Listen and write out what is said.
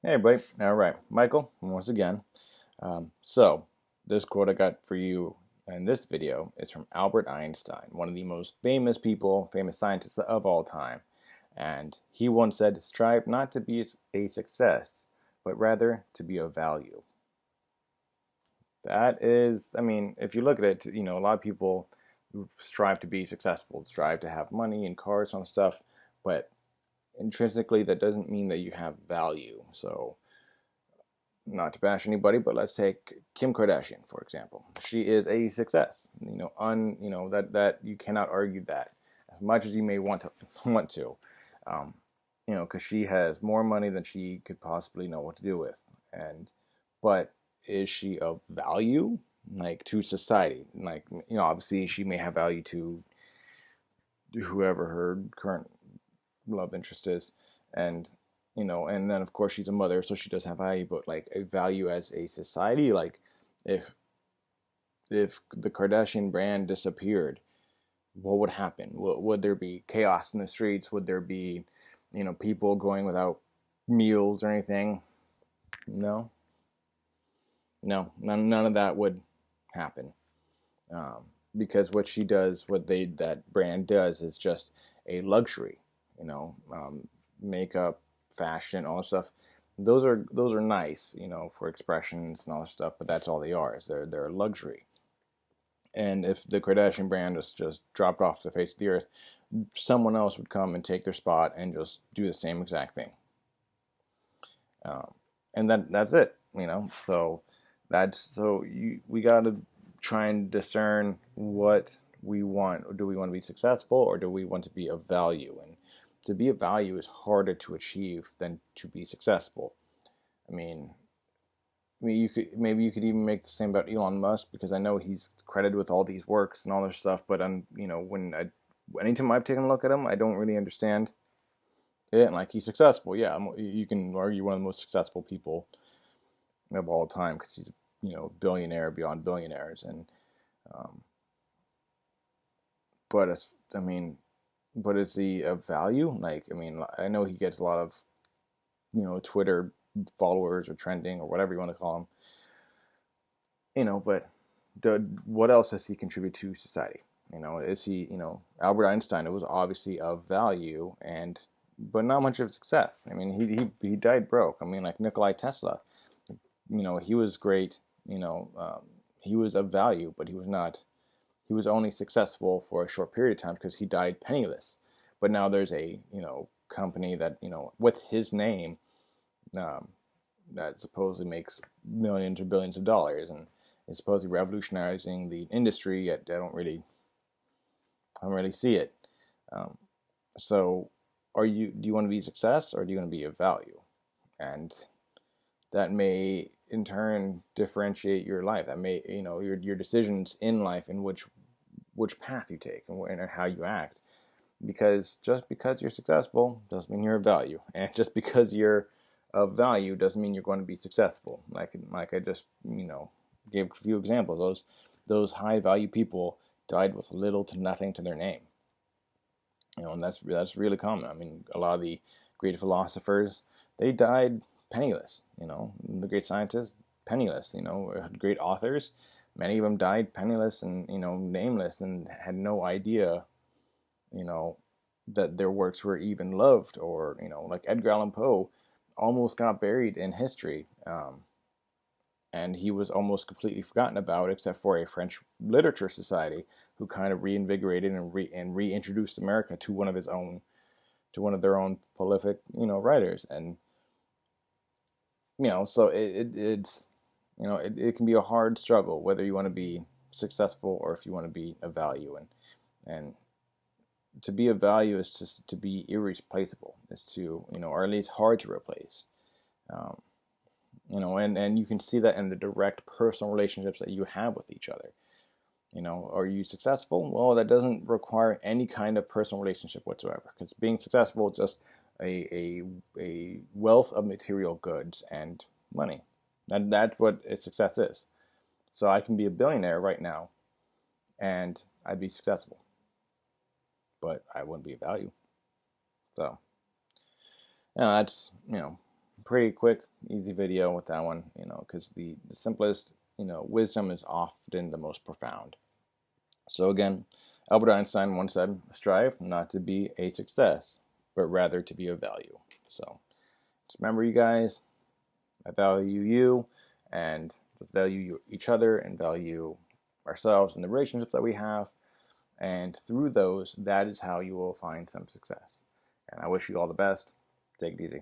Hey, everybody. All right, Michael, once again. So, this quote I got for you in this video is from Albert Einstein, one of the most famous people, famous scientists of all time. And he once said, strive not to be a success, but rather to be of value. That is, I mean, if you look at it, a lot of people strive to be successful, strive to have money and cars and stuff, but intrinsically, that doesn't mean that you have value. So, not to bash anybody, but let's take Kim Kardashian for example. She is a success. That you cannot argue that as much as you may want to want to, um, because she has more money than she could possibly know what to do with. And but is she of value, like to society? Like obviously she may have value to whoever her current love interest is, and and then of course she's a mother, so she does have value, but like a value as a society, like if the Kardashian brand disappeared, what would happen? Would there be chaos in the streets? Would there be, people going without meals or anything? No, no, none of that would happen. Um, because what she does, that brand does, is just a luxury. Makeup, fashion, all that stuff. Those are nice, for expressions and all that stuff. But that's all they are. Is they're a luxury. And if the Kardashian brand just dropped off the face of the earth, someone else would come and take their spot and just do the same exact thing. Um, and that's it. So we got to try and discern what we want. Do we want to be successful, or do we want to be of value? And to be of value is harder to achieve than to be successful. I mean, you could even make the same about Elon Musk, because I know he's credited with all these works and all this stuff, but anytime I've taken a look at him, I don't really understand it. And like, he's successful, yeah. You can argue one of the most successful people of all time, because he's billionaire beyond billionaires. And um, but it's I mean, but is he of value? Like, I mean, I know he gets a lot of Twitter followers or trending or whatever you want to call them. But what else does he contribute to society? Is he, Albert Einstein? It was obviously of value, and but not much of success. I mean, he died broke. I mean, like Nikolai Tesla, he was great. He was of value, but he was not. He was only successful for a short period of time because he died penniless. But now there's a company that with his name, um, that supposedly makes millions or billions of dollars and is supposedly revolutionizing the industry. Yet I don't really see it. Um, so, do you want to be a success, or do you want to be of value? And that may in turn differentiate your life. That may your decisions in life, in which path you take, and how you act. Because just because you're successful doesn't mean you're of value, and just because you're of value doesn't mean you're going to be successful. Like I just gave a few examples. Those high value people died with little to nothing to their name. And that's really common. I mean, a lot of the great philosophers, they died penniless. The great scientists, penniless. Great authors, many of them died penniless and nameless, and had no idea you know, that their works were even loved, or like Edgar Allan Poe almost got buried in history, and he was almost completely forgotten about, except for a French literature society who kind of reinvigorated and reintroduced America to one of their own prolific writers. And so it's it can be a hard struggle whether you want to be successful or if you want to be of value. And to be of value is just to be irreplaceable, is to or at least hard to replace. um, and you can see that in the direct personal relationships that you have with each other. Are you successful? Well, that doesn't require any kind of personal relationship whatsoever, because being successful is just a wealth of material goods and money. That's what a success is. So I can be a billionaire right now and I'd be successful, but I wouldn't be of value. So that's pretty quick, easy video with that one, because the simplest, wisdom is often the most profound. So again, Albert Einstein once said, strive not to be a success, but rather to be of value. So just remember, you guys, I value you, and let's value each other and value ourselves and the relationships that we have. And through those, that is how you will find some success. And I wish you all the best. Take it easy.